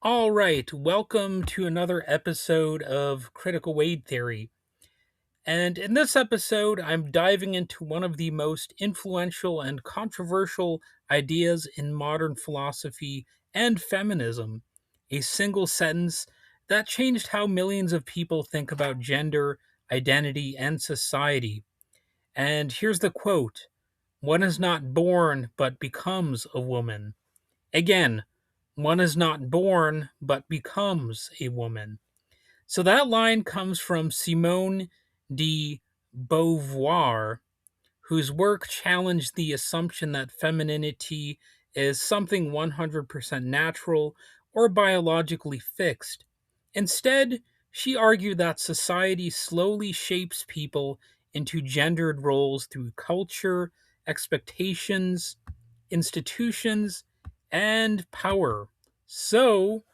All right, welcome to another episode of Critical Weight Theory. And in this episode, I'm diving into one of the most influential and controversial ideas in modern philosophy and feminism, a single sentence that changed how millions of people think about gender, identity, and society. And here's the quote: "One is not born but becomes a woman." Again, one is not born but becomes a woman. So that line comes from Simone de Beauvoir, whose work challenged the assumption that femininity is something 100% natural or biologically fixed. Instead, she argued that society slowly shapes people into gendered roles through culture, expectations, institutions, and power. So,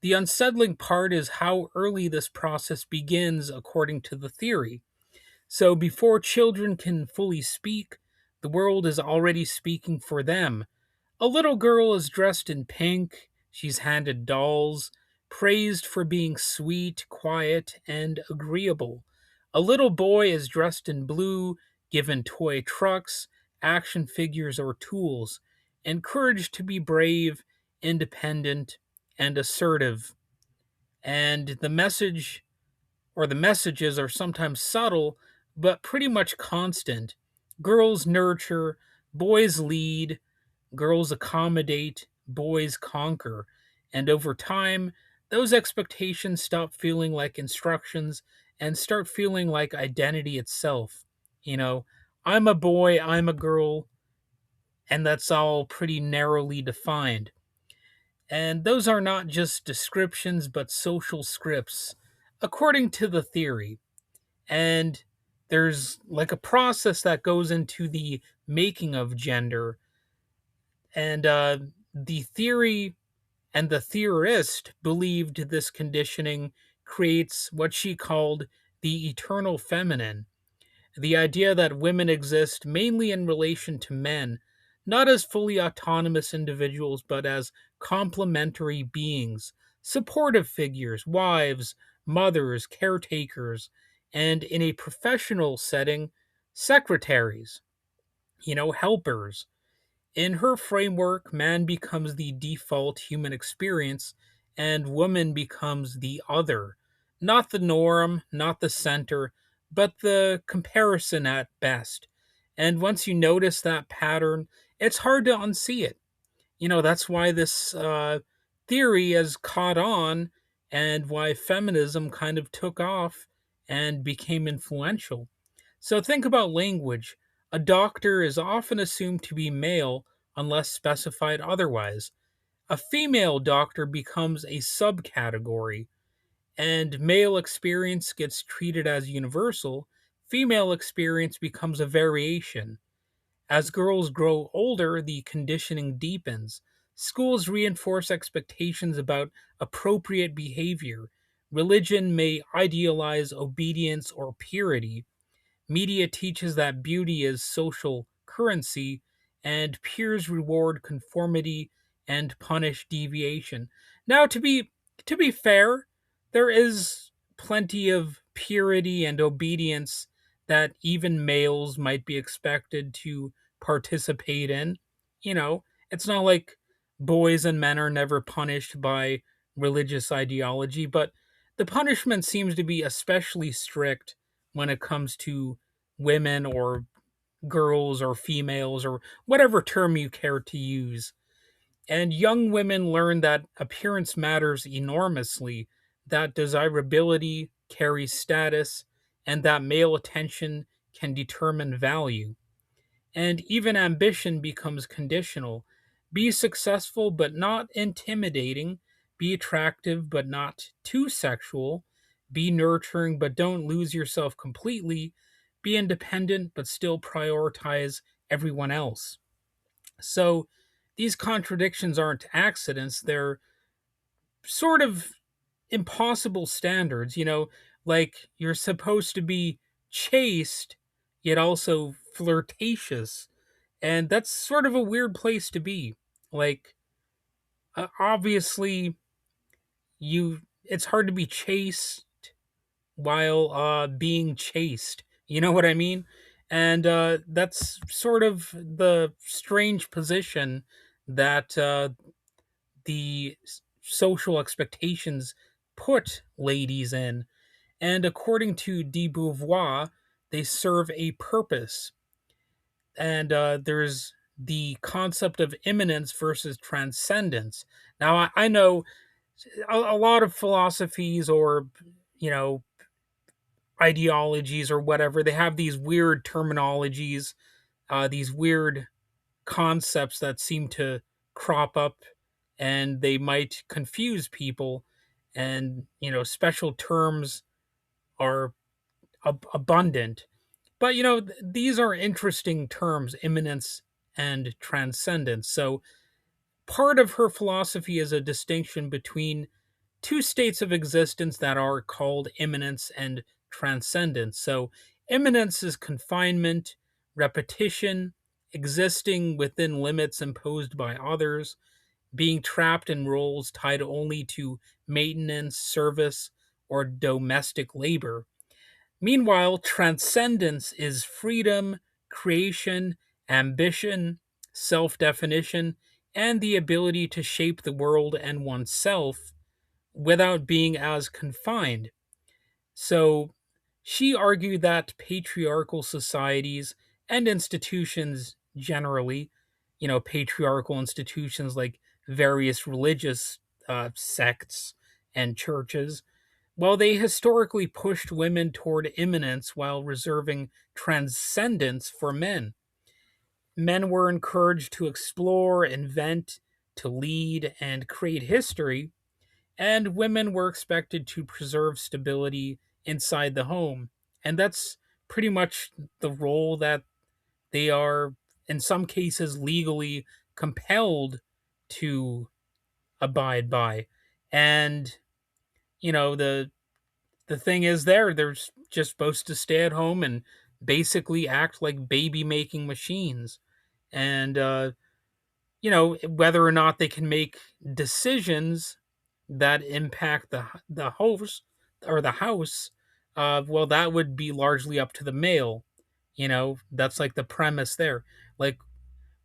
the unsettling part is how early this process begins, according to the theory. So, before children can fully speak, the world is already speaking for them. A little girl is dressed in pink, she's handed dolls, praised for being sweet, quiet, and agreeable. A little boy is dressed in blue, given toy trucks, action figures, or tools, encouraged to be brave, independent, and assertive. And the messages are sometimes subtle, but pretty much constant. Girls nurture, boys lead, girls accommodate, boys conquer. And over time, those expectations stop feeling like instructions and start feeling like identity itself. You know, I'm a boy, I'm a girl, and that's all pretty narrowly defined. And those are not just descriptions, but social scripts, according to the theory. And there's like a process that goes into the making of gender. And the theory and the theorist believed this conditioning creates what she called the eternal feminine, the idea that women exist mainly in relation to men, not as fully autonomous individuals, but as complementary beings, supportive figures, wives, mothers, caretakers, and in a professional setting, secretaries, helpers. In her framework, man becomes the default human experience and woman becomes the other. Not the norm, not the center, but the comparison at best. And once you notice that pattern, it's hard to unsee it. That's why this theory has caught on and why feminism kind of took off and became influential. So think about language. A doctor is often assumed to be male unless specified otherwise. A female doctor becomes a subcategory, and male experience gets treated as universal. Female experience becomes a variation. As girls grow older, the conditioning deepens. Schools reinforce expectations about appropriate behavior. Religion may idealize obedience or purity. Media teaches that beauty is social currency, and peers reward conformity and punish deviation. Now, to be fair, there is plenty of purity and obedience that even males might be expected to participate in. It's not like boys and men are never punished by religious ideology, but the punishment seems to be especially strict when it comes to women or girls or females or whatever term you care to use. And young women learn that appearance matters enormously, that desirability carries status, and that male attention can determine value. And even ambition becomes conditional. Be successful but not intimidating. Be attractive but not too sexual. Be nurturing but don't lose yourself completely. Be independent but still prioritize everyone else. So these contradictions aren't accidents, they're sort of impossible standards, like you're supposed to be chaste yet also flirtatious, and that's sort of a weird place to be. Like, obviously, it's hard to be chaste while being chased. You know what I mean? And that's sort of the strange position that the social expectations put ladies in. And according to de Beauvoir, they serve a purpose. And there's the concept of immanence versus transcendence. Now, I know a lot of philosophies or, you know, ideologies or whatever, they have these weird terminologies, these weird concepts that seem to crop up and they might confuse people. And, special terms are abundant. But, these are interesting terms, immanence and transcendence. So part of her philosophy is a distinction between two states of existence that are called immanence and transcendence. So, immanence is confinement, repetition, existing within limits imposed by others, being trapped in roles tied only to maintenance, service, or domestic labor. Meanwhile, transcendence is freedom, creation, ambition, self definition, and the ability to shape the world and oneself without being as confined. So she argued that patriarchal societies and institutions generally, patriarchal institutions like various religious sects and churches, well, they historically pushed women toward immanence while reserving transcendence for men. Men were encouraged to explore, invent, to lead, and create history, and women were expected to preserve stability inside the home. And that's pretty much the role that they are, in some cases, legally compelled to abide by. And, the thing is, they're just supposed to stay at home and basically act like baby making machines. And, whether or not they can make decisions that impact the host or the house, well, that would be largely up to the male. That's like the premise there. Like,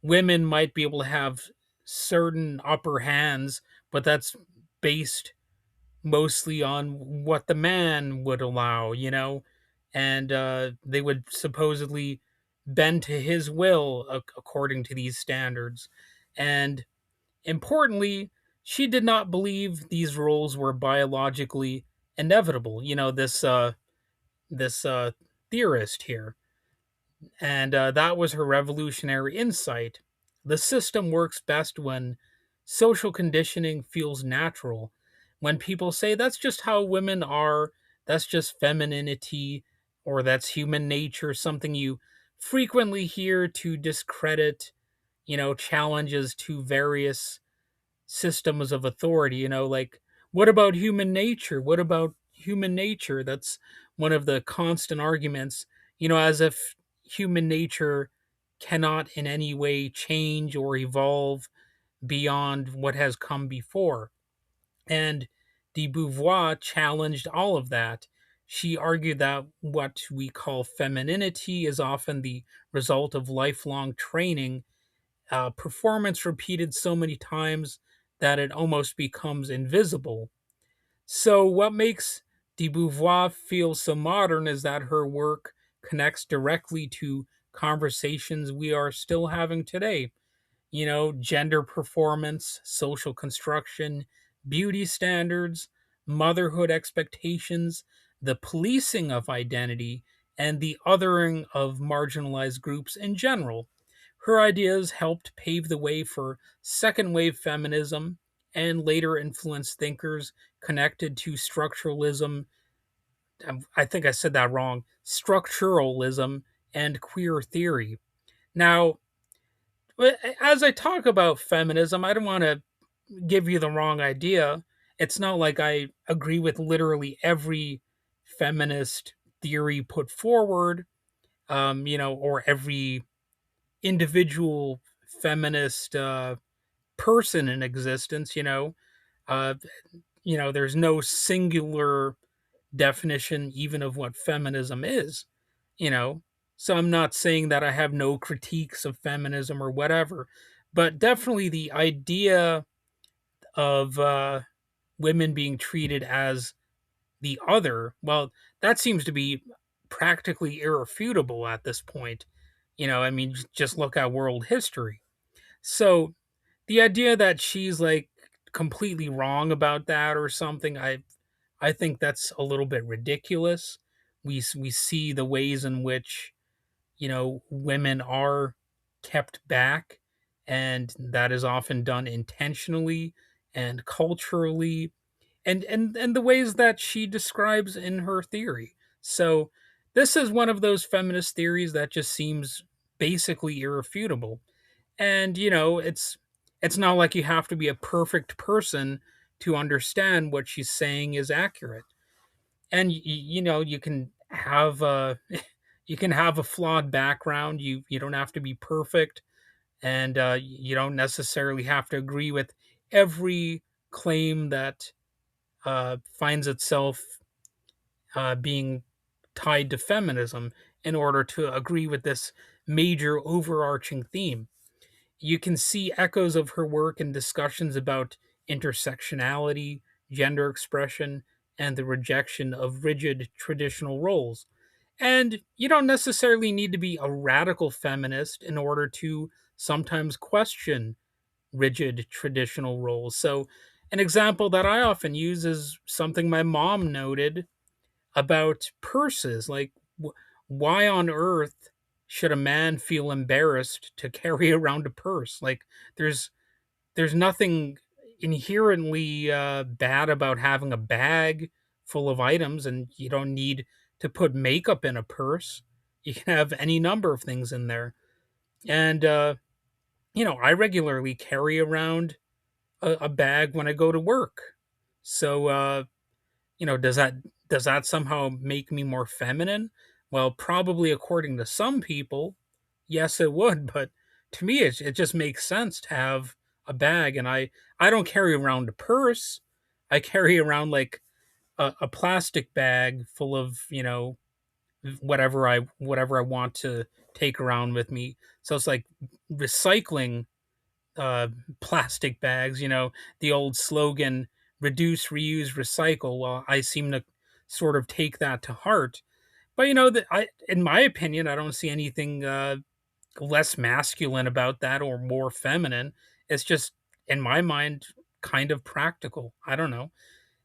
women might be able to have certain upper hands, but that's based mostly on what the man would allow, and they would supposedly bend to his will according to these standards. And importantly, she did not believe these roles were biologically inevitable. This theorist here, and that was her revolutionary insight. The system works best when social conditioning feels natural. When people say that's just how women are, that's just femininity, or that's human nature, something you frequently hear to discredit, challenges to various systems of authority, like, what about human nature? What about human nature? That's one of the constant arguments, as if human nature cannot in any way change or evolve beyond what has come before. And de Beauvoir challenged all of that. She argued that what we call femininity is often the result of lifelong training, performance repeated so many times that it almost becomes invisible. So, what makes de Beauvoir feel so modern is that her work connects directly to conversations we are still having today. Gender performance, social construction, beauty standards, motherhood expectations, the policing of identity, and the othering of marginalized groups in general. Her ideas helped pave the way for second wave feminism and later influenced thinkers connected to structuralism. I think I said that wrong. Structuralism and queer theory. Now, as I talk about feminism, I don't want to give you the wrong idea. It's not like I agree with literally every feminist theory put forward, or every individual feminist person in existence. Uh, there's no singular definition even of what feminism is, you know. So I'm not saying that I have no critiques of feminism or whatever, but definitely the idea of women being treated as the other, well, that seems to be practically irrefutable at this point. I mean, just look at world history. So the idea that she's like completely wrong about that or something, I think that's a little bit ridiculous. We see the ways in which women are kept back, and that is often done intentionally and culturally, and the ways that she describes in her theory. So this is one of those feminist theories that just seems basically irrefutable. And it's not like you have to be a perfect person to understand what she's saying is accurate. And you can have a you can have a flawed background. You don't have to be perfect, and you don't necessarily have to agree with every claim that finds itself being tied to feminism in order to agree with this major overarching theme. You can see echoes of her work in discussions about intersectionality, gender expression, and the rejection of rigid traditional roles. And you don't necessarily need to be a radical feminist in order to sometimes question rigid traditional roles. So, an example that I often use is something my mom noted about purses. Like, why on earth should a man feel embarrassed to carry around a purse? Like, there's there's nothing inherently bad about having a bag full of items, and you don't need to put makeup in a purse. You can have any number of things in there. And I regularly carry around a bag when I go to work. So does that somehow make me more feminine? Well, probably according to some people, yes, it would. But to me, it just makes sense to have a bag, and I don't carry around a purse. I carry around like a plastic bag full of whatever I want to take around with me. So it's like recycling uh, plastic bags. The old slogan, reduce, reuse, recycle. Well, I seem to sort of take that to heart. But that in my opinion, I don't see anything less masculine about that or more feminine. It's just, in my mind, kind of practical. I don't know.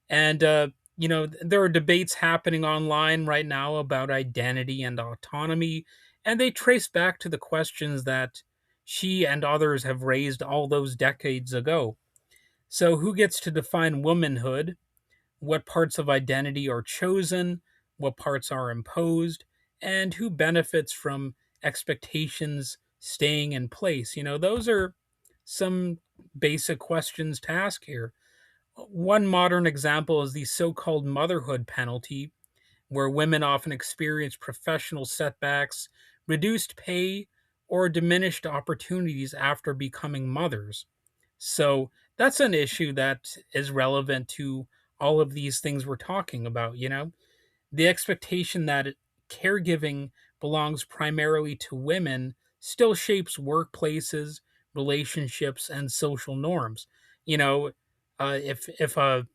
And there are debates happening online right now about identity and autonomy, and they trace back to the questions that she and others have raised all those decades ago. So, who gets to define womanhood? What parts of identity are chosen? What parts are imposed? And who benefits from expectations staying in place? Those are some basic questions to ask here. One modern example is the so called motherhood penalty, where women often experience professional setbacks, reduced pay, or diminished opportunities after becoming mothers. So that's an issue that is relevant to all of these things we're talking about. The expectation that caregiving belongs primarily to women still shapes workplaces, relationships, and social norms. You know, if a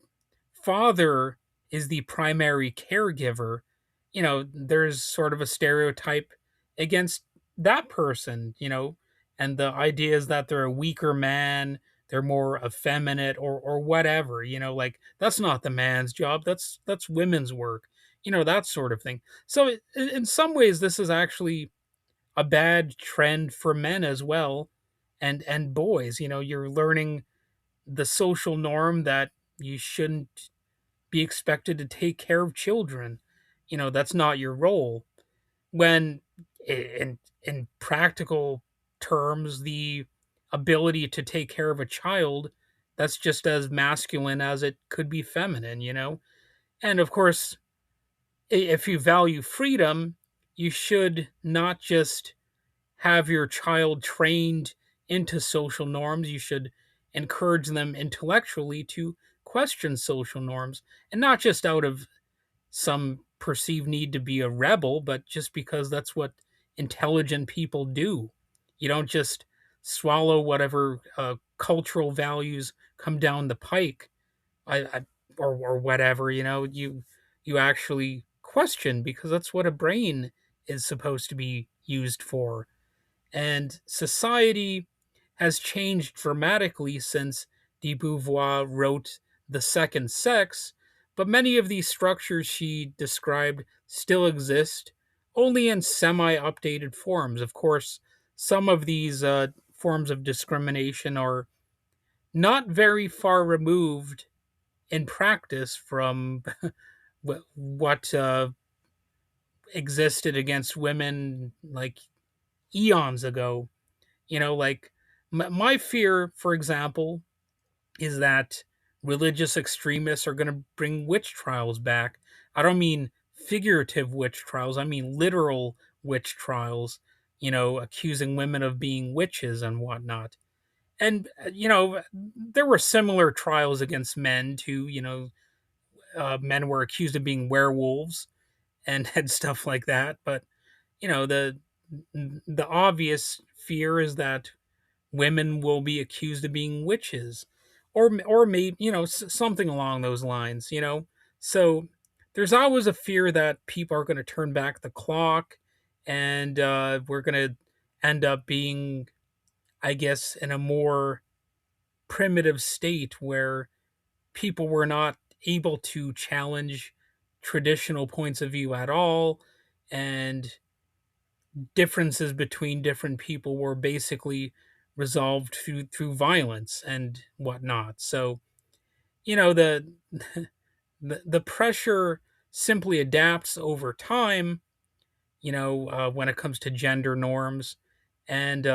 father is the primary caregiver, there's sort of a stereotype against that person, and the idea is that they're a weaker man, they're more effeminate or whatever, like that's not the man's job, that's women's work, that sort of thing. So in some ways this is actually a bad trend for men as well, and boys. You're learning the social norm that you shouldn't be expected to take care of children. That's not your role. When in practical terms, the ability to take care of a child, that's just as masculine as it could be feminine. And of course, if you value freedom, you should not just have your child trained into social norms. You should encourage them intellectually to question social norms, and not just out of some perceived need to be a rebel, but just because that's what intelligent people do. You don't just swallow whatever cultural values come down the pike, I or whatever. You actually question, because that's what a brain is supposed to be used for. And society has changed dramatically since de Beauvoir wrote The Second Sex, but many of these structures she described still exist, only in semi updated forms. Of course, some of these forms of discrimination are not very far removed in practice from what existed against women like eons ago. Like my fear, for example, is that religious extremists are going to bring witch trials back. I don't mean figurative witch trials, I mean literal witch trials, accusing women of being witches and whatnot. And, there were similar trials against men too. Men were accused of being werewolves and stuff like that. But, the obvious fear is that women will be accused of being witches, or maybe something along those lines. So there's always a fear that people are going to turn back the clock, and we're going to end up being, I guess, in a more primitive state where people were not able to challenge traditional points of view at all, and differences between different people were basically resolved through violence and whatnot. So the the pressure simply adapts over time. When it comes to gender norms, and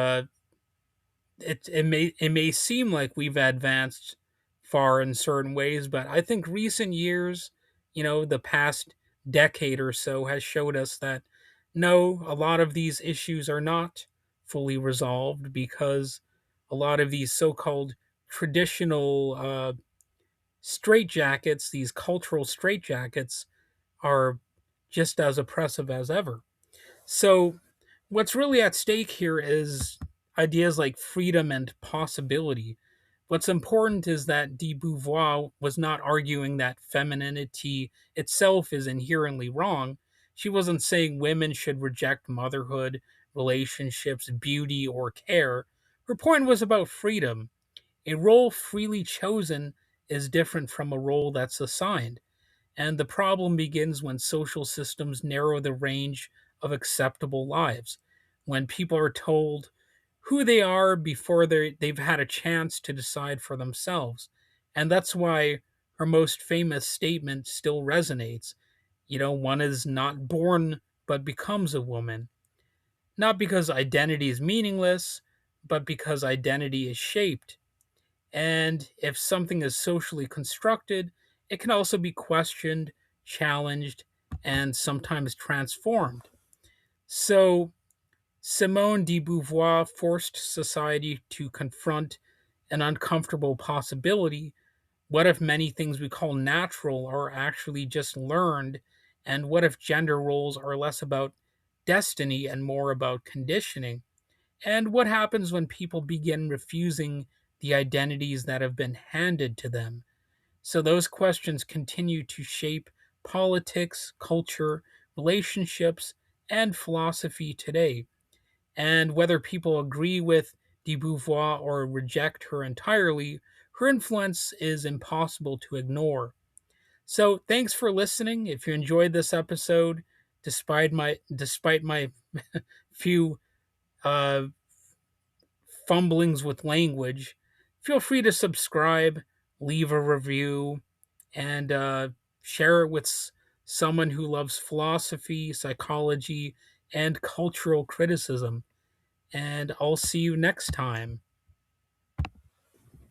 it may seem like we've advanced far in certain ways, but I think recent years, the past decade or so, has showed us that no, a lot of these issues are not fully resolved, because a lot of these so-called traditional straitjackets, these cultural straitjackets, are just as oppressive as ever. So, what's really at stake here is ideas like freedom and possibility. What's important is that de Beauvoir was not arguing that femininity itself is inherently wrong. She wasn't saying women should reject motherhood, relationships, beauty, or care. Her point was about freedom. A role freely chosen is different from a role that's assigned. And the problem begins when social systems narrow the range of acceptable lives, when people are told who they are before they've had a chance to decide for themselves. And that's why her most famous statement still resonates. One is not born but becomes a woman. Not because identity is meaningless, but because identity is shaped. And if something is socially constructed, it can also be questioned, challenged, and sometimes transformed. So, Simone de Beauvoir forced society to confront an uncomfortable possibility. What if many things we call natural are actually just learned? And what if gender roles are less about destiny and more about conditioning? And what happens when people begin refusing the identities that have been handed to them? So, those questions continue to shape politics, culture, relationships, and philosophy today. And whether people agree with de Beauvoir or reject her entirely, her influence is impossible to ignore. So, thanks for listening. If you enjoyed this episode, despite my few uh, fumblings with language, feel free to subscribe, leave a review, and share it with someone who loves philosophy, psychology, and cultural criticism. And I'll see you next time.